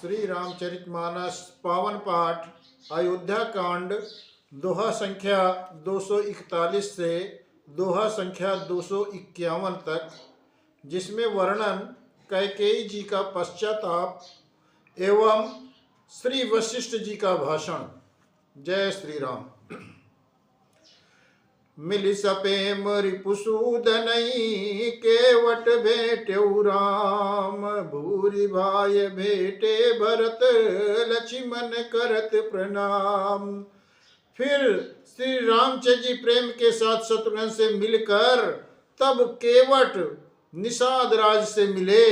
श्री रामचरितमानस पावन पाठ अयोध्या कांड दोहा संख्या 241 से दोहा संख्या 251 तक, जिसमें वर्णन कैकेयी जी का पश्चाताप एवं श्री वशिष्ठ जी का भाषण। जय श्री राम। मिल सपेम रिपुसूदनई केवट भेटेउ राम, भूरि भाय भेटे भरत लक्ष्मण करत प्रणाम। फिर श्री रामचंद्र जी प्रेम के साथ शत्रुघ्न से मिलकर तब केवट निषाद राज से मिले।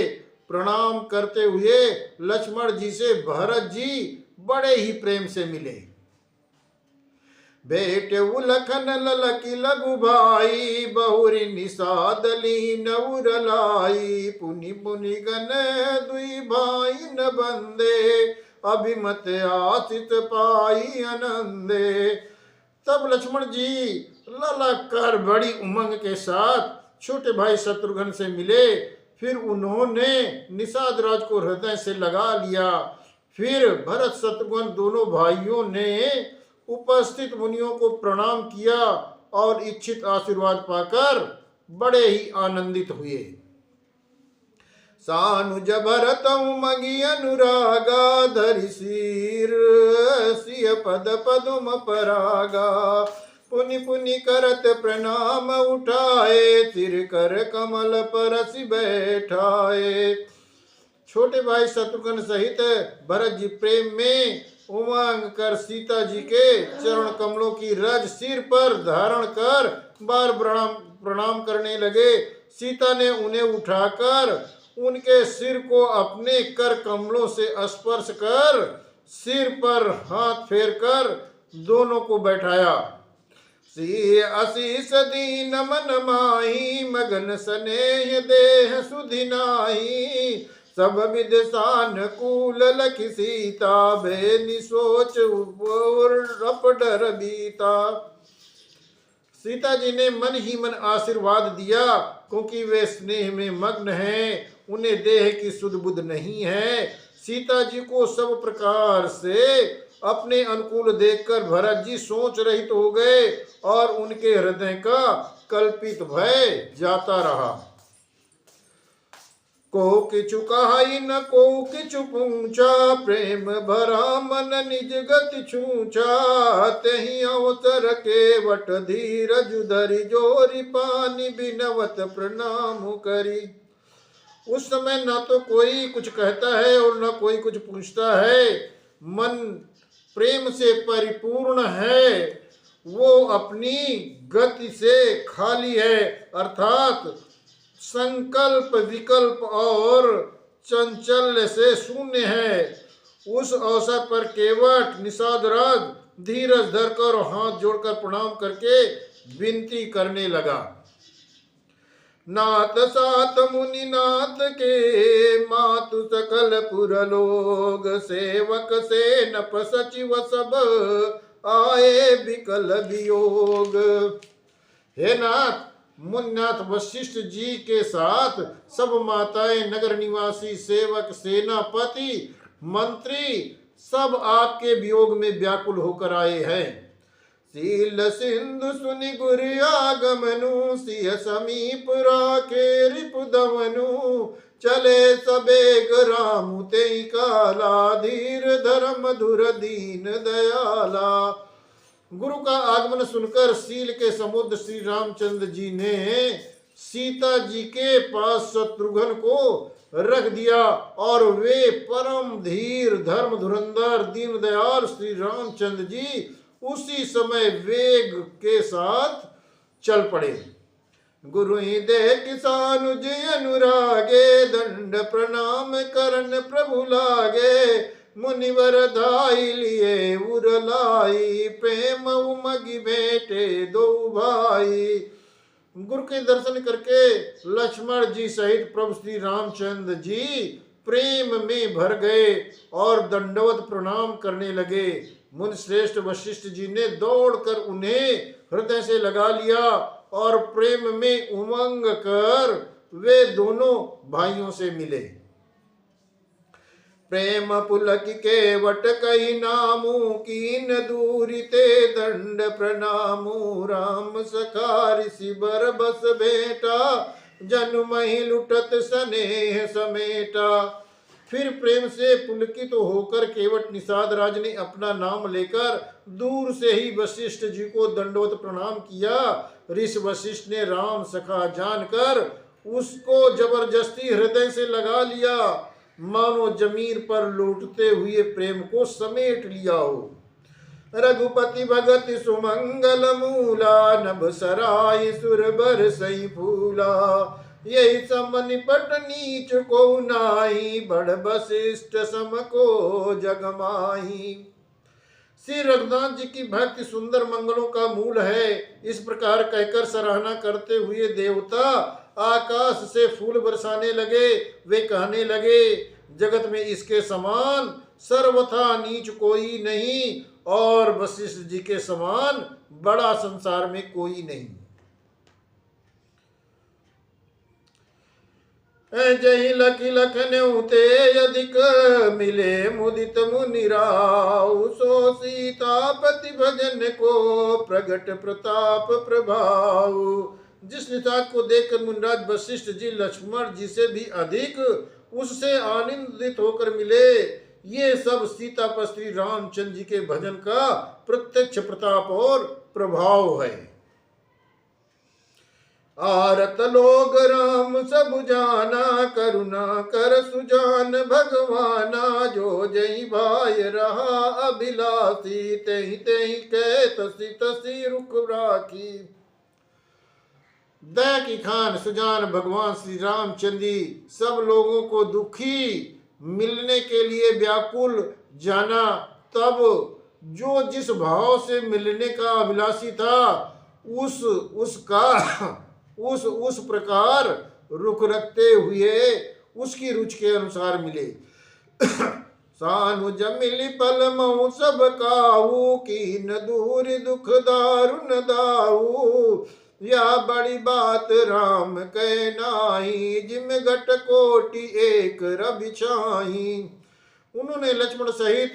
प्रणाम करते हुए लक्ष्मण जी से भरत जी बड़े ही प्रेम से मिले। बेटे लखन ललकी लघु भाई, बहुरी निषाद लीन उरलाई। पुनि पुनि गण दुई भाई न बंदे, अभिमत आशित पाई आनंदे। तब लक्ष्मण जी ललकार बड़ी उमंग के साथ छोटे भाई शत्रुघ्न से मिले। फिर उन्होंने निषाद राज को हृदय से लगा लिया। फिर भरत शत्रुघ्न दोनों भाइयों ने उपस्थित मुनियों को प्रणाम किया और इच्छित आशीर्वाद पाकर बड़े ही आनंदित हुए। सानुज भरत उमगी अनुरागा, धरि शीर सिय पद पदुम परागा। पुनि पुनि करत प्रणाम उठाए, सिर कर कमल परसि बैठाए। छोटे भाई शत्रुघ्न सहित भरत जी प्रेम में उमंग कर सीता जी के चरण कमलों की रज सिर पर धारण कर बार प्रणाम करने लगे। सीता ने उन्हें उठाकर उनके सिर को अपने कर कमलों से स्पर्श कर सिर पर हाथ फेर कर दोनों को बैठाया। सी आशीष दीन मन माही, मगन स्नेह देह सुधिनाही। सब विद सानुकूल लखि सीता, बे निसोच रप डर बीता। सीता जी ने मन ही मन आशीर्वाद दिया, क्योंकि वे स्नेह में मग्न हैं, उन्हें देह की सुध बुध नहीं है। सीता जी को सब प्रकार से अपने अनुकूल देखकर भरत जी सोच रहित हो गए और उनके हृदय का कल्पित भय जाता रहा। को किछु कहाई न को किछु पूछा, प्रेम भरा मन निज गति छूछा। तेहि अवसर केवट धीरज धरि, जोरि पानी बिनवत प्रणाम करी। उस समय न तो कोई कुछ कहता है और न कोई कुछ पूछता है। मन प्रेम से परिपूर्ण है, वो अपनी गति से खाली है, अर्थात संकल्प विकल्प और चंचल्य से शून्य है। उस अवसर पर केवट निषाद राज धीरज धरकर हाथ जोड़कर प्रणाम करके विनती करने लगा। नाथ सात मुनि नाथ के, मातु सकल पुर लोग। सेवक से नप सचिव सब, आए विकल वियोग। हे नाथ, मुनिनाथ वशिष्ठ जी के साथ सब माताएं, नगर निवासी, सेवक, सेनापति, मंत्री सब आपके वियोग में व्याकुल होकर आए हैं। सील सिंधु सुनि गुर आगमनु, सिय समीप राखे रिपुदमनु। चले सबेग रामु तेई काला, धीर धर्म धुर दीन दयाला। गुरु का आगमन सुनकर सील के समुद्र श्री रामचंद्र जी ने सीता जी के पास शत्रुघ्न को रख दिया और वे परम धीर धर्म धुरंधर दीन दयाल श्री रामचंद्र जी उसी समय वेग के साथ चल पड़े। गुरु ही दे किसानुज अनुरागे, दंड प्रणाम करन प्रभु लागे। मुनिवर धाई लिए उरलाई, प्रेम उमगी बेटे दो भाई। गुरु के दर्शन करके लक्ष्मण जी सहित प्रभु श्री रामचंद्र जी प्रेम में भर गए और दंडवत प्रणाम करने लगे। मुनि श्रेष्ठ वशिष्ठ जी ने दौड़कर उन्हें हृदय से लगा लिया और प्रेम में उमंग कर वे दोनों भाइयों से मिले। प्रेम पुलक केवट कही नामू कीन दूरी ते दंड प्रणामू राम सखा ऋषि बर बस भेटा जन्महि लुटत स्नेह समेटा। फिर प्रेम से पुलकित होकर केवट निषाद राज ने अपना नाम लेकर दूर से ही वशिष्ठ जी को दंडवत प्रणाम किया। ऋषि वशिष्ठ ने राम सखा जानकर उसको जबरदस्ती हृदय से लगा लिया, मानो जमीन पर लौटते हुए प्रेम को समेट लिया हो। रघुपति भगत सुमंगल मूला नभ सराय सुर बर सही फूला यही सम निपट नीच को नाई बड़ वशिष्ठ सम को जगमाही। श्री रघुनाथ जी की भक्ति सुंदर मंगलों का मूल है। इस प्रकार कहकर सराहना करते हुए देवता आकाश से फूल बरसाने लगे। वे कहने लगे, जगत में इसके समान सर्वथा नीच कोई नहीं और वशिष्ठ जी के समान बड़ा संसार में कोई नहीं। जही लखी लखनऊते अधिक मिले मुदित मुनिराव सो सीतापति भजन को प्रगट प्रताप प्रभाव। जिस निषाद को देखकर मुनिराज वशिष्ठ जी लक्ष्मण जी से भी अधिक उससे आनंदित होकर मिले। ये सब सीतापति रामचंद्र जी के भजन का प्रत्यक्ष प्रताप और प्रभाव है। आरत लोग राम सब जाना करुणा कर सुजान भगवाना जो जय भाई रहा अभिलाषी तही तही कह तसी तसी रुख राखी। दया की खान सुजान भगवान श्री रामचंद्र जी सब लोगों को दुखी मिलने के लिए व्याकुल जाना। तब जो जिस भाव से मिलने का अभिलाषी था उस प्रकार रुख रखते हुए उसकी रुचि के अनुसार मिले। सानुज मिली पल मऊ सब काहू कीन दूर दुख दारुन दाऊ या बड़ी बात राम कह नाही जिम घट कोटि एक रवि छाही। उन्होंने लक्ष्मण सहित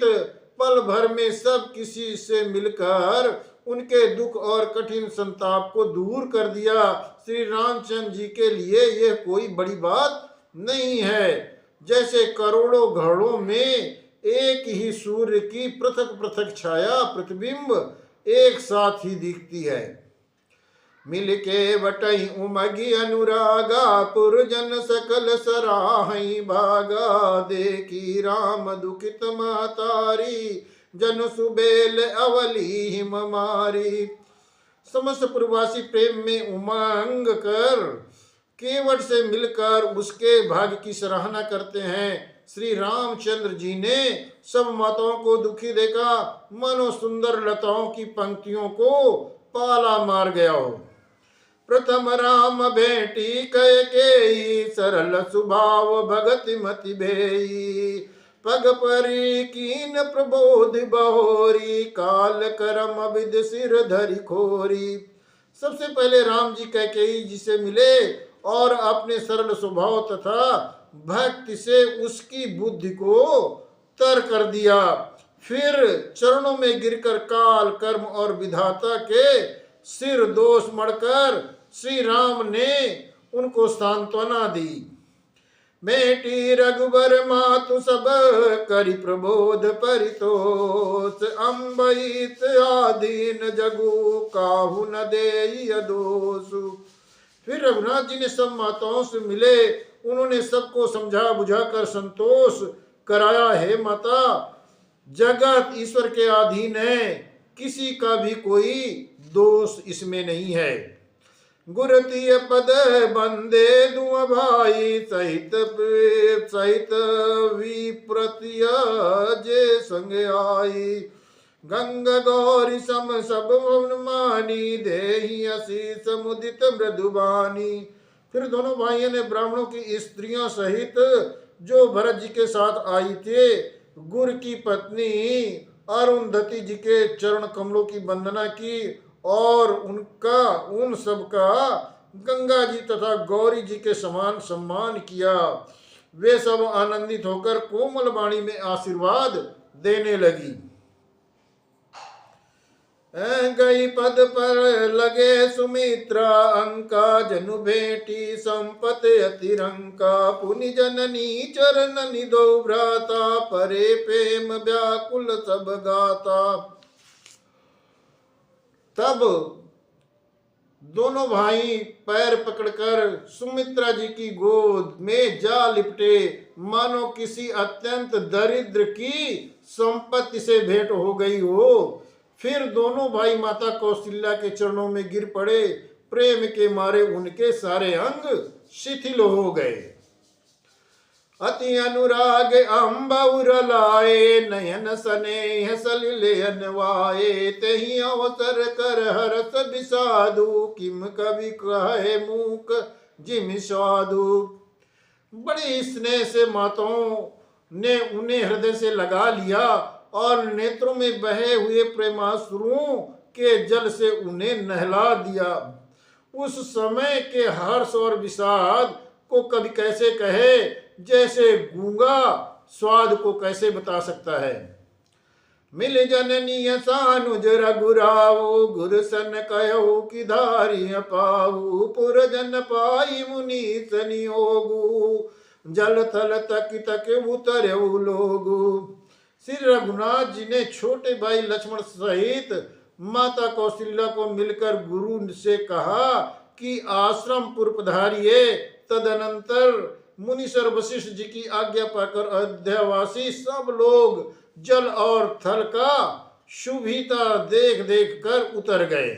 पल भर में सब किसी से मिलकर उनके दुख और कठिन संताप को दूर कर दिया। श्री रामचंद्र जी के लिए यह कोई बड़ी बात नहीं है। जैसे करोड़ों घड़ों में एक ही सूर्य की पृथक पृथक छाया प्रतिबिंब एक साथ ही दिखती है। मिल के बटई उमगी अनुरागा पुरजन सकल सराहई भागा देखी राम दुखित महतारी जन सुबेल अवली हिम मारी। समस्त पूर्ववासी प्रेम में उमंग कर केवट से मिलकर उसके भाग्य की सराहना करते हैं। श्री रामचंद्र जी ने सब माताओं को दुखी देखा, मानो सुंदर लताओं की पंक्तियों को पाला मार गया हो। प्रथम राम भेटी कह के सरल स्वभाव भगति मति भेई पग परी कीन प्रबोध बहोरी काल करम विद सिर धरि खोरी। सबसे पहले राम जी कैकेयी जी से मिले और अपने सरल स्वभाव तथा भक्ति से उसकी बुद्धि को तर कर दिया। फिर चरणों में गिरकर काल कर्म और विधाता के सिर दोष मढ़कर श्री राम ने उनको सांत्वना दी। बेटी रघुबर मातु सब करि प्रबोध परितोष अम्बित आधीन जगु काहू न देई दोषु। फिर रघुनाथ जी ने सब माताओं से मिले, उन्होंने सबको समझा बुझाकर संतोष कराया। हे माता, जगत ईश्वर के अधीन है, किसी का भी कोई दोष इसमें नहीं है। गुरतीय पद बंदे दुआ भाई सहित सहित विप्रतिय जे संग आई गंगा गौरी सम सब मानी देहि असीस मुदित मृदुबानी। फिर दोनों भाइयों ने ब्राह्मणों की स्त्रियों सहित जो भरत जी के साथ आई थे गुर की पत्नी अरुंधति जी के चरण कमलों की वंदना की और उन सबका गंगा जी तथा गौरी जी के समान सम्मान किया। वे सब आनंदित होकर कोमल वाणी में आशीर्वाद देने लगी। गई पद पर लगे सुमित्रा, अंका जनु भेटी संपत अतिरंका। पुनि जननी चरण निदो भ्राता, परे प्रेम व्याकुल सब गाता। तब दोनों भाई पैर पकड़कर सुमित्रा जी की गोद में जा लिपटे, मानो किसी अत्यंत दरिद्र की संपत्ति से भेंट हो गई हो। फिर दोनों भाई माता कौशल्या के चरणों में गिर पड़े। प्रेम के मारे उनके सारे अंग शिथिल हो गए। अति अनुराग अम्बउर लाए, नयन स्नेह सलिल अनवाए। तेहि अवसर कर हरस विषादु, किम कवि कहे मूक जिम स्वादु। बड़ी स्नेह से माताओं ने उन्हें हृदय से लगा लिया और नेत्रों में बहे हुए प्रेमाश्रुओं के जल से उन्हें नहला दिया। उस समय के हर्ष और विषाद को कवि कैसे कहे, जैसे गूंगा स्वाद को कैसे बता सकता है। मिल जननी सानुज रघुराऊ, गुर सन कहो कि धारी पाऊ। पुर जन पाई मुनि सनियोगु, जल थल तक तक उतरे लोगु। श्री रघुनाथ जी ने छोटे भाई लक्ष्मण सहित माता कौशल्या को मिलकर गुरु से कहा कि आश्रम पुर पधारिए। तदनंतर मुनीश्वर वशिष्ठ जी की आज्ञा पाकर अयोध्यावासी सब लोग जल और थल का शुभिता देख देख कर उतर गए।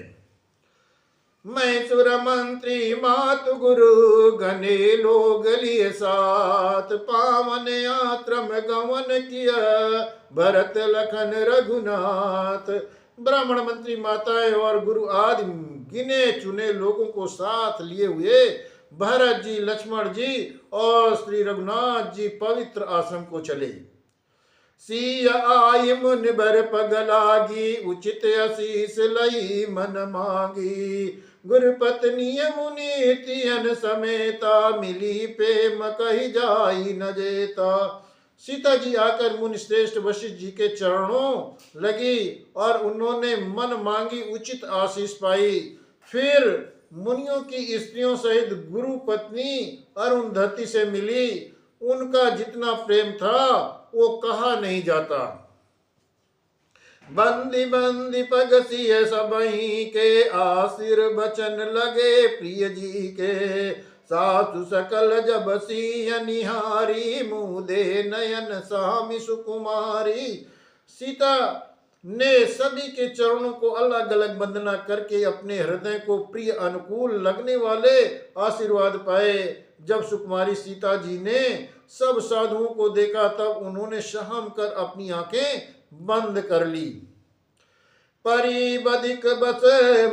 मैसुर मंत्री मातु गुरु, गने लोग लिए साथ। पावन आश्रम गमन किया, भरत लखन रघुनाथ। ब्राह्मण मंत्री माताएं और गुरु आदि गिने चुने लोगों को साथ लिए हुए भरत जी, लक्ष्मण जी और श्री रघुनाथ जी पवित्र आश्रम को चले। सिया आई मुन बर पग लागी, उचित आशीष लई मन मांगी। गुरु पत्नी मुनि तियन समेता, मिली प्रेम कही जाई न जेता। सीता जी आकर मुनि श्रेष्ठ वशिष्ठ जी के चरणों लगी और उन्होंने मन मांगी उचित आशीष पाई। फिर मुनियों की स्त्रियों सहित गुरु पत्नी अरुंधति से मिली। उनका जितना प्रेम था वो कहा नहीं जाता। बंदी बंदी पगसिय सबही के, आशीर बचन लगे प्रिय जी के। सासु सकल जब सिय निहारी, मुँह दे नयन सामी सुकुमारी। सीता ने सभी के चरणों को अलग अलग वंदना करके अपने हृदय को प्रिय अनुकूल लगने वाले आशीर्वाद पाए। जब सुकुमारी सीता जी ने सब साधुओं को देखा तब उन्होंने शहम कर अपनी आंखें बंद कर ली। परी बधिक बस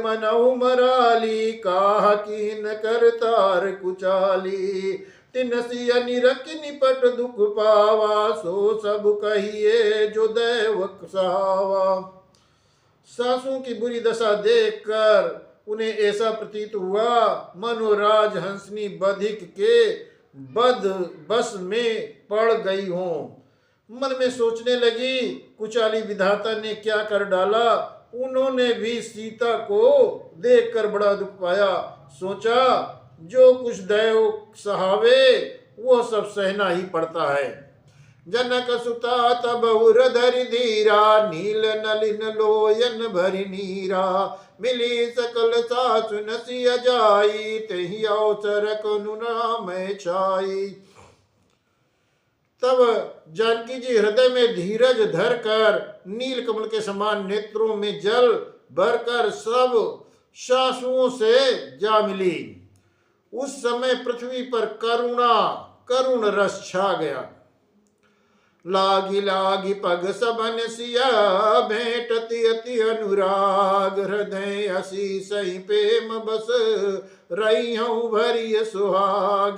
मनहु मराली, काह कीन कर तार कुचाली। तिनसी निरख निपट दुख पावा, सो सब कहिए जो दैव सहावा। सासुओं की बुरी दशा देखकर उन्हें ऐसा प्रतीत हुआ मानो राजहंसनी बधिक के बस में पड़ गई हो। मन में सोचने लगी, कुचाली विधाता ने क्या कर डाला। उन्होंने भी सीता को देखकर बड़ा दुख पाया। सोचा जो कुछ दैव सहावे वो सब सहना ही पड़ता है। जनक सुता तब उर धरि धीरा, नील नलिन लोयन भरि नीरा। मिली सकल सासु नसिय जाई, तेहि अवसर कनु नाम छाई। तब जानकी जी हृदय में धीरज धरकर नील कमल के समान नेत्रों में जल भरकर सब सासुओं से जा मिली। उस समय पृथ्वी पर करुण रस छा गया। लागी लागी पग सबन सिया, भेंटति अति अनुराग। हृदय असी सही प्रेम बस, रही हूँ भरी सुहाग।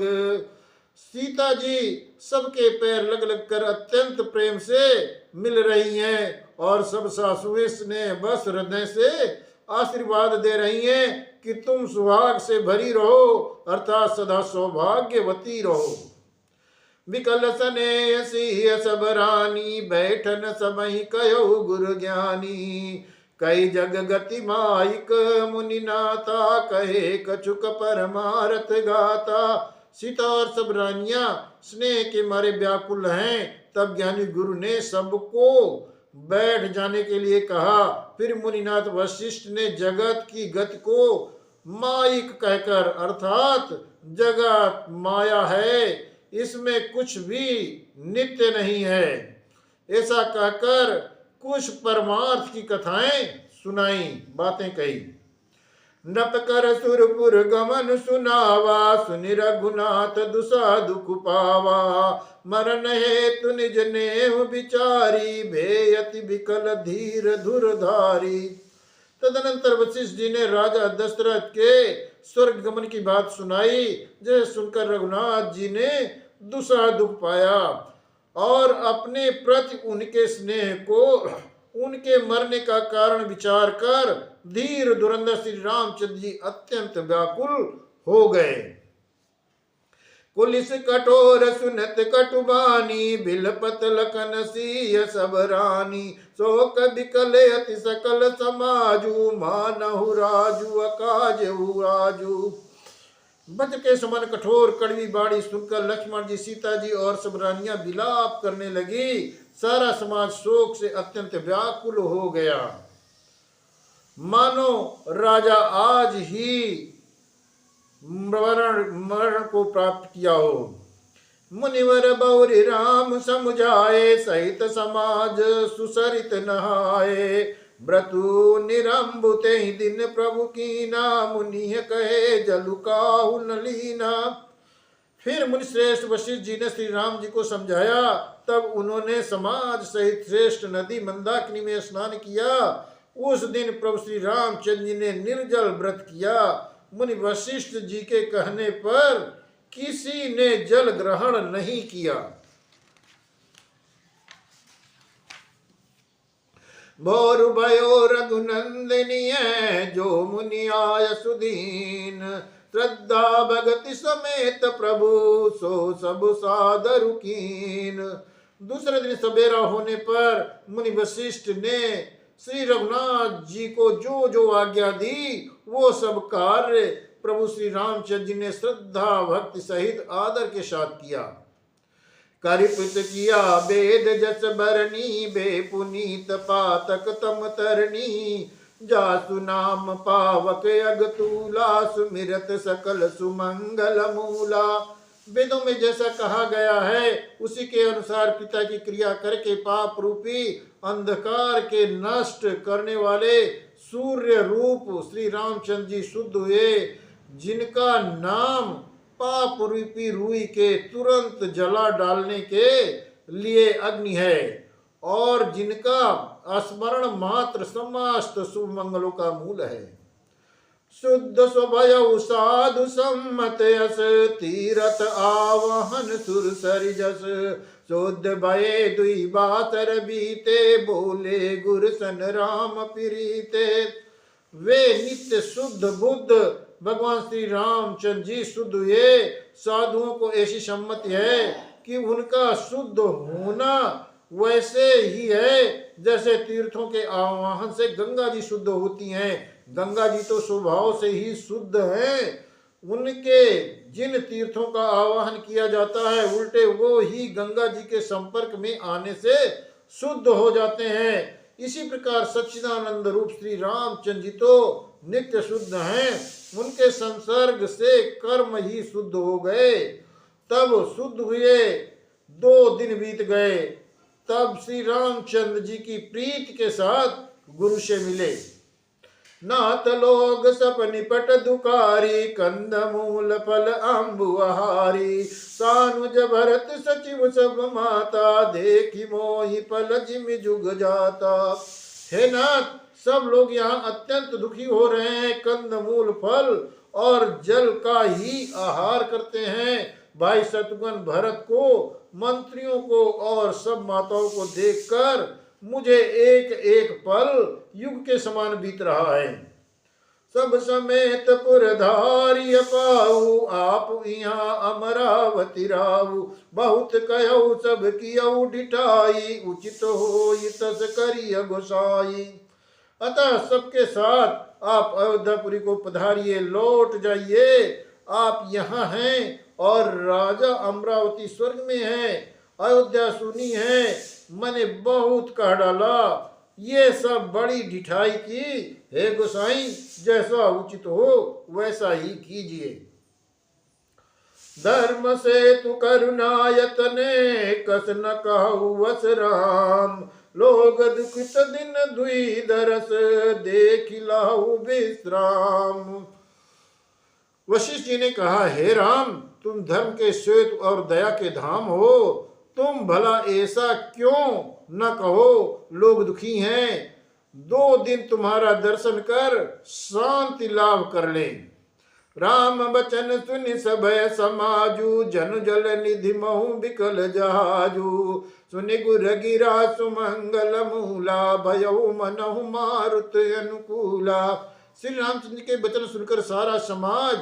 सीता जी सबके पैर लग लग कर अत्यंत प्रेम से मिल रही हैं और सब सासुएं स्नेह बस हृदय से आशीर्वाद दे रही हैं कि तुम सुहाग से भरी रहो, अर्थात सदा सौभाग्यवती रहो। विकल सने सिय सब रानी, बैठन समय कयो गुरु ज्ञानी। कई जग गति माइक मुनि नाता, कहे कछुक परमारथ गाता। सीता और सब रानियां स्नेह के मारे व्याकुल हैं। तब ज्ञानी गुरु ने सबको बैठ जाने के लिए कहा। फिर मुनिनाथ वशिष्ठ ने जगत की गति को माइक कहकर, अर्थात जगत माया है, इसमें कुछ भी नित्य नहीं है, ऐसा कहकर कुछ परमार्थ की कथाएं सुनाई, बातें कही। नप कर सुरपुर गमन सुनावा, सुनि रघुनाथ दुसा दुख पावा। मरण हेतु निज नेह विचारी, भेयति विकल धीर धुरधारी। तदनंतर वशिष्ठ जी ने राजा दशरथ के स्वर्ग गमन की बात सुनाई, जिसे सुनकर रघुनाथ जी ने दुसा दुख पाया और अपने प्रति उनके स्नेह को, उनके मरने का कारण विचार कर धीर धुरंधर श्री रामचंद्र जी अत्यंत व्याकुल हो गए। कुलिस कठोर सुनत कटुबानी, बिलपत लखन सिय सब रानी। शोक बिकल अति सकल समाजू, मानहु राजू अकाजहु राजू। बज के समान कठोर कड़वी बाणी सुनकर लक्ष्मण जी, सीता जी और सब रानियां विलाप करने लगी। सारा समाज शोक से अत्यंत व्याकुल हो गया, मानो राजा आज ही मरण को प्राप्त किया हो। मुनिवर बौरि राम समुझाए, सहित समाज सुसरित नहाए। व्रतु निरंबुते दिन प्रभु कीना, मुनिय कहे जलु काहु न लीना। फिर मुनिश्रेष्ठ वशिष्ठ जी ने श्री राम जी को समझाया। तब उन्होंने समाज सहित श्रेष्ठ नदी मंदाकिनी में स्नान किया। उस दिन प्रभु श्री रामचंद्र जी ने निर्जल व्रत किया। मुनि वशिष्ठ जी के कहने पर किसी ने जल ग्रहण नहीं किया। भोर भयो रघुनंदनीय, जो मुनि आय सुदीन। श्रद्धा भगति समेत प्रभु, सो सब सादर कीन। दूसरे दिन सवेरा होने पर मुनि वशिष्ठ ने श्री रघुनाथ जी को जो जो आज्ञा दी, वो सब कार्य प्रभु श्री रामचंद्र जी ने श्रद्धा भक्ति सहित आदर के साथ किया। करिपुत किया वेद जस बरनी, बे पुनीत पातक तम तरनी। जासु नाम पावक अगतूला, सुमिरत सकल सुमंगल मूला। वेदों में जैसा कहा गया है उसी के अनुसार पिता की क्रिया करके पाप रूपी अंधकार के नष्ट करने वाले सूर्य रूप श्री रामचंद्र जी शुद्ध हुए, जिनका नाम पाप रूपी रूई के तुरंत जला डालने के लिए अग्नि है और जिनका स्मरण मात्र समस्त शुभ मंगलों का मूल है। शुद्ध स्वभय साधु सम्मत यस, तीरथ आवाहन सुर सरिजस। शुद्ध भये दुई बातर बीते, बोले गुर सन राम प्रीते। वे नित्य शुद्ध बुद्ध भगवान श्री रामचंद्र जी शुद्ध हुए। साधुओं को ऐसी सम्मति है कि उनका शुद्ध होना वैसे ही है जैसे तीर्थों के आवाहन से गंगा जी शुद्ध होती हैं। गंगा जी तो स्वभाव से ही शुद्ध हैं, उनके जिन तीर्थों का आवाहन किया जाता है उल्टे वो ही गंगा जी के संपर्क में आने से शुद्ध हो जाते हैं। इसी प्रकार सच्चिदानंद रूप श्री रामचंद्र जी तो नित्य शुद्ध हैं, उनके संसर्ग से कर्म ही शुद्ध हो गए। तब शुद्ध हुए 2 दिन बीत गए, तब श्री रामचंद्र जी की प्रीति के साथ गुरु से मिले। नाथ लोग सब निपट दुकारी, कंद मूल फल अम्बु आहारी। सानुज भरत सचिव सब माता, देखी मोहि पल जिम जुग जाता। हे नाथ, सब लोग यहाँ अत्यंत दुखी हो रहे हैं, कंद मूल फल और जल का ही आहार करते हैं। भाई शत्रुघ्न भरत को, मंत्रियों को और सब माताओं को देखकर मुझे एक एक पल युग के समान बीत रहा है। सब समेत पुरधारी पाऊ, आप यहाँ अमरावती राऊ। बहुत कहऊ सब कियऊ डिठाई, उचित हो तस करिय गोसाई। अतः सबके साथ आप अयोध्यापुरी को पधारिए, लौट जाइए। आप यहाँ हैं और राजा अमरावती स्वर्ग में है, अयोध्या सुनी है, मैंने बहुत कह डाला, ये सब बड़ी ढिठाई की। हे गोसाई, जैसा उचित हो वैसा ही कीजिए। धर्म से तु करुणायतने, कस न कहु वस राम। लोग दुखित दिन दुई दरस, देख लाहु विश्राम। वशिष्ठ जी ने कहा, हे राम, तुम धर्म के श्वेत और दया के धाम हो, तुम भला ऐसा क्यों न कहो, लोग दुखी हैं। 2 दिन तुम्हारा दर्शन कर शांति लाभ कर ले। राम बचन सुनि सभय समाजू, जन जल निधि महु बिकल जहाजू। सुनि गुर गिरा सुमंगल मूला, भयउ मनहु मारुत अनुकूला। श्री रामचंद्र के वचन सुनकर सारा समाज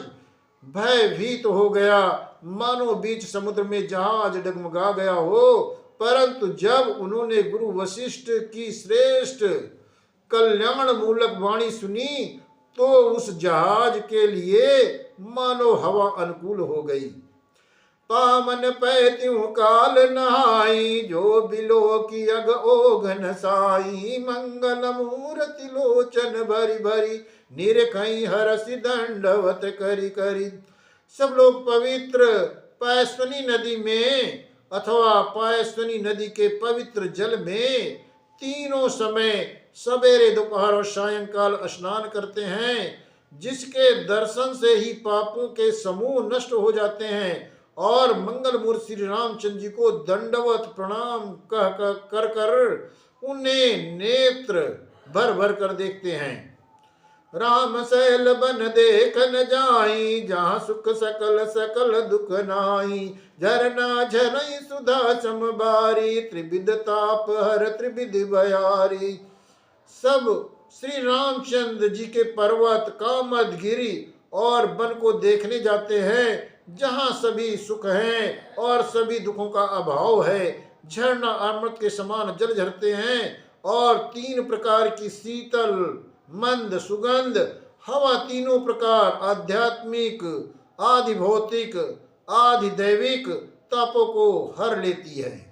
भयभीत हो गया, मानो बीच समुद्र में जहाज डगमगा गया हो। परंतु जब उन्होंने गुरु वशिष्ठ की श्रेष्ठ कल्याण मूलक वाणी सुनी, तो उस जहाज के लिए मानो हवा अनुकूल हो गई। पावन पैत्यु काल नहाई, जो बिलो की अग ओघन साई। मंगल मूर्ति लोचन भरी भरी, निरखई हरसि दंडवत करी करी। सब लोग पवित्र पायस्विनी नदी में अथवा पायस्विनी नदी के पवित्र जल में तीनों समय सवेरे, दोपहर और सायंकाल स्नान करते हैं, जिसके दर्शन से ही पापों के समूह नष्ट हो जाते हैं। और मंगल मूर्ति श्री रामचंद्र जी को दंडवत प्रणाम कह कर कर उन्हें नेत्र भर भर कर देखते हैं। राम सैल बन देख न जाई, जहाँ सुख सकल सकल दुख नाई। झरना झरई सुधा समबारी, त्रिविध ताप हर त्रिविध बयारी। सब श्री रामचंद्र जी के पर्वत कामदगिरी और वन को देखने जाते हैं, जहाँ सभी सुख हैं और सभी दुखों का अभाव है। झरना अमृत के समान जल झरते हैं और 3 प्रकार की शीतल मंद सुगंध हवा, तीनों प्रकार आध्यात्मिक, आदि भौतिक, आदि दैविक तापों को हर लेती है।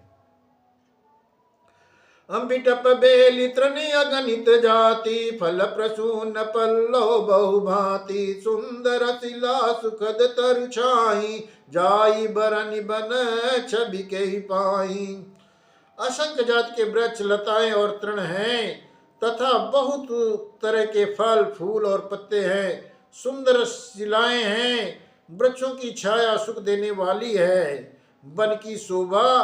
अम्बिटप बेली तृणी अगणित जाति, फल प्रसून पल्लव बहुभांति। सुंदर शिला सुखद तरु छाई, जाई बरनि बन छवि के पाई। असंख्य जाति के वृक्ष, लताएं और तृण हैं तथा बहुत तरह के फल, फूल और पत्ते हैं। सुंदर शिलाएं हैं, वृक्षों की छाया सुख देने वाली है। वन की शोभा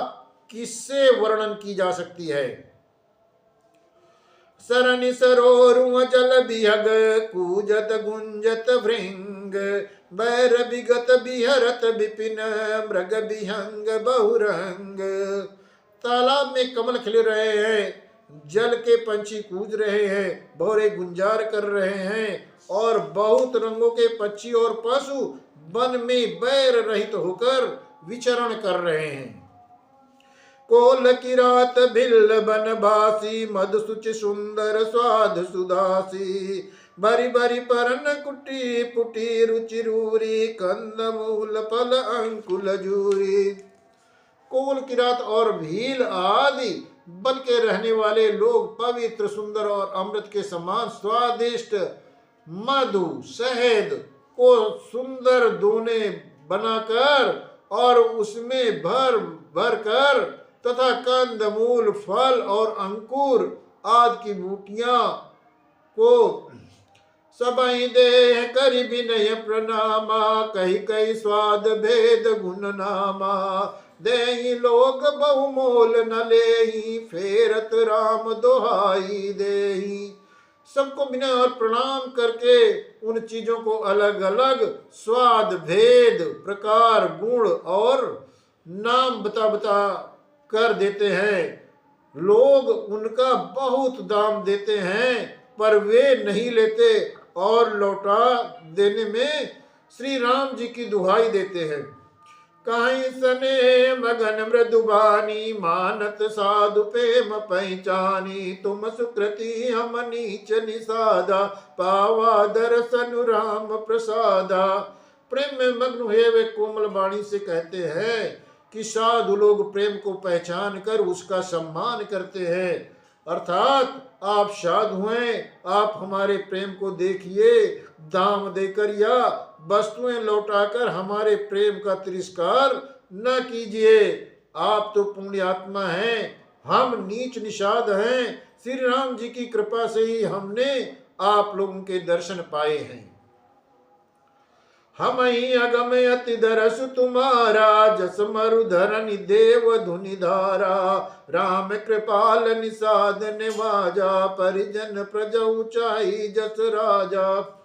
किससे वर्णन की जा सकती है। सरनि सरोरु जल बिहग, कूजत गुंजत भृंग। बैर विगत बिहरत विपिन, मृग विहंग बहुरंग। तालाब में कमल खिल रहे हैं, जल के पंछी कूद रहे हैं, भौरे गुंजार कर रहे हैं और बहुत रंगों के पक्षी और पशु वन में बैर रहित होकर विचरण कर रहे हैं। कोल की रात भिल्ल बनबासी, मधुसुच सुंदर स्वाद सुदासी। भरी भरी परन कुटी पुटी, रुचि रूरी कंद मूल फल अंकुल जूरी। कोल किरात और भील आदि वन के रहने वाले लोग पवित्र, सुंदर और अमृत के समान स्वादिष्ट मधु शहद को सुंदर दोने बनाकर और उसमें भर भर कर तथा कंद मूल फल और अंकुर आदि की बूटियां को सबई दे करि विनय प्रणामा। कही कही स्वाद भेद गुण नामा, देहि लोग बहुमोल न लेहि, फेरत राम दोहाई देहि। सबको विनय और प्रणाम करके उन चीजों को अलग अलग स्वाद, भेद, प्रकार, गुण और नाम बता बता कर देते हैं। लोग उनका बहुत दाम देते हैं पर वे नहीं लेते और लौटा देने में श्री राम जी की दुहाई देते हैं। कहीं सने मगन मृदुबानी मानत साधु प्रेम पहचानी तुम सुकृति हम नीच निषादा पावा दर्शन राम प्रसादा। प्रेम में मग्न हुए वे कोमल वाणी से कहते हैं कि साधु लोग प्रेम को पहचान कर उसका सम्मान करते हैं, अर्थात आप साधु हैं, आप हमारे प्रेम को देखिए, दाम देकर या वस्तुएं लौटाकर हमारे प्रेम का तिरस्कार न कीजिए। आप तो पुण्यात्मा हैं, हम नीच निषाद हैं। श्री राम जी की कृपा से ही हमने आप लोगों के दर्शन पाए हैं। हम ही अगम अति दरस तुम्हारा जस मरुधरन देव धुनि धारा राम कृपाल निषाद निवाजा परिजन प्रजा ऊंचाई जस राजा।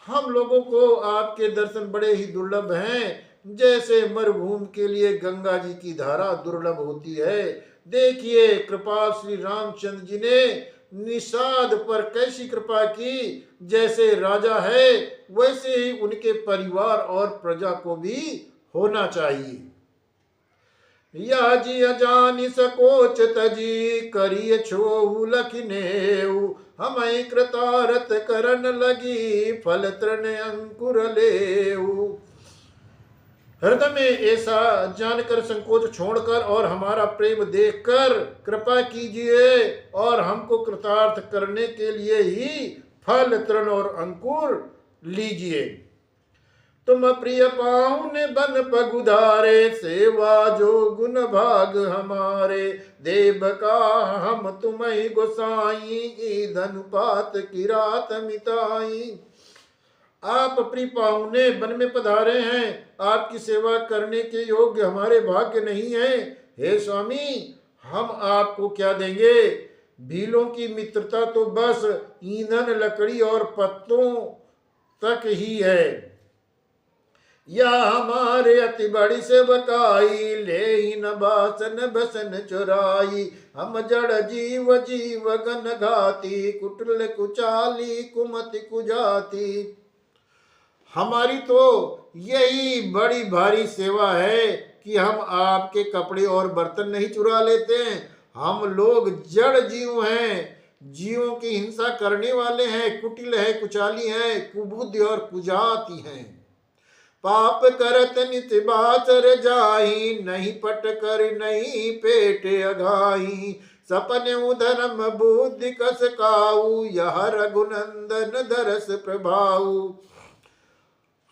हम लोगों को आपके दर्शन बड़े ही दुर्लभ हैं, जैसे मरुभूमि के लिए गंगा जी की धारा दुर्लभ होती है। देखिए कृपा श्री रामचंद्र जी ने निषाद पर कैसी कृपा की, जैसे राजा है वैसे ही उनके परिवार और प्रजा को भी होना चाहिए। या जी अजानि सकोच तजी करिय छोहु लखनेऊ हमें कृतारत करन लगी फल तृण अंकुर लेऊ। हृदय में ऐसा जानकर संकोच छोड़कर और हमारा प्रेम देखकर कृपा कीजिए और हमको कृतार्थ करने के लिए ही फल तृण और अंकुर लीजिए। तुम प्रिय पाहुन बन पगुधारे सेवा जो गुण भाग हमारे देव का हम तुम्हें गोसाई धनुपात की रात मिताई। आप प्रिय पाहुने बन में पधारे हैं, आपकी सेवा करने के योग्य हमारे भाग्य नहीं है। हे स्वामी, हम आपको क्या देंगे? भीलों की मित्रता तो बस ईंधन लकड़ी और पत्तों तक ही है। या हमारे अति बड़ी सेवकाई ले ही न बासन बसन चुराई हम जड़ जीव जीव गन घाती कुटिल कुचाली कुमति कुजाती। हमारी तो यही बड़ी भारी सेवा है कि हम आपके कपड़े और बर्तन नहीं चुरा लेते हैं। हम लोग जड़ जीव हैं, जीवों की हिंसा करने वाले हैं, कुटिल है, कुचाली है, कुबुद्धि और कुजाति हैं। पाप करत नित बाचर जाही नहीं पट कर नहीं पेट अघाही सपने धर्म बुद्धि कस काऊ यह रघुनंदन दरस प्रभाऊ।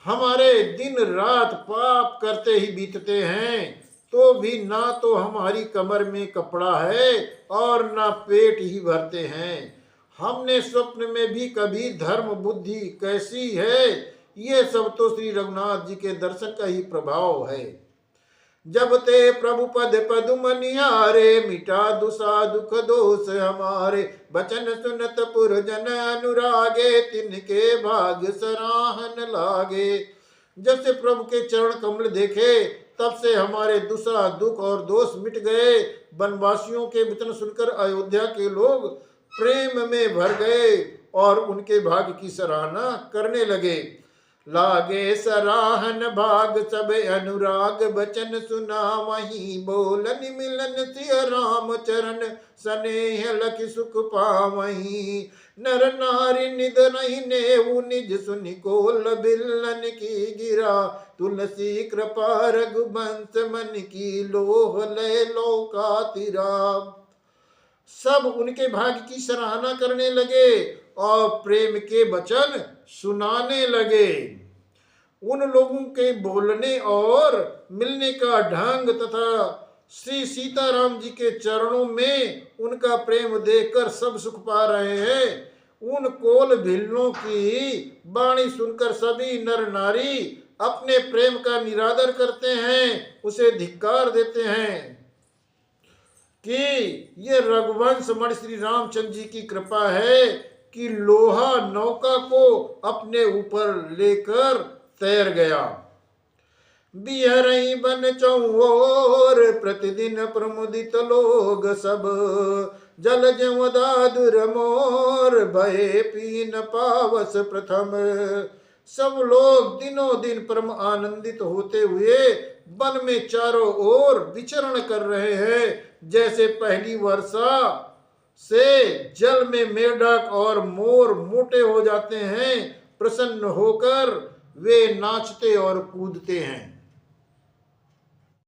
हमारे दिन रात पाप करते ही बीतते हैं, तो भी ना तो हमारी कमर में कपड़ा है और ना पेट ही भरते हैं। हमने स्वप्न में भी कभी धर्म बुद्धि कैसी है, ये सब तो श्री रघुनाथ जी के दर्शन का ही प्रभाव है। जब ते प्रभु पद पदुम निहारे मिटा दुसा दुख दोष हमारे बचन सुनत पुरजन अनुरागे तिनके भाग सराहन लागे। जब से प्रभु के चरण कमल देखे तब से हमारे दुसा दुख और दोष मिट गए। वनवासियों के वचन सुनकर अयोध्या के लोग प्रेम में भर गए और उनके भाग्य की सराहना करने लगे। लागे सराहन भाग सब अनुराग बचन सुना वही बोलन मिलन सिय राम चरण स्नेह लख सुख पावही नर नारी निद नहीं नेऊ निज सुनि कोल बिलन की गिरा तुलसी कृपा रघुवंश मन की लोह लय लोका तिरा। सब उनके भाग्य की सराहना करने लगे और प्रेम के वचन सुनाने लगे। उन लोगों के बोलने और मिलने का ढंग तथा श्री सीताराम जी के चरणों में उनका प्रेम देखकर सब सुख पा रहे हैं। उन कोल भिल्लों की वाणी सुनकर सभी नर नारी अपने प्रेम का निरादर करते हैं, उसे धिक्कार देते हैं कि ये रघुवंश मणि श्री रामचंद्र जी की कृपा है कि लोहा नौका को अपने ऊपर लेकर तैर गया। बिहरई बन चौर प्रतिदिन प्रमुदित लोग सब जल ज्यों दादुर मोर, भये पी न पावस प्रथम। सब लोग दिनों दिन परम आनंदित होते हुए वन में चारों ओर विचरण कर रहे हैं। जैसे पहली वर्षा से जल में मेढक और मोर मोटे हो जाते हैं, प्रसन्न होकर वे नाचते और कूदते हैं।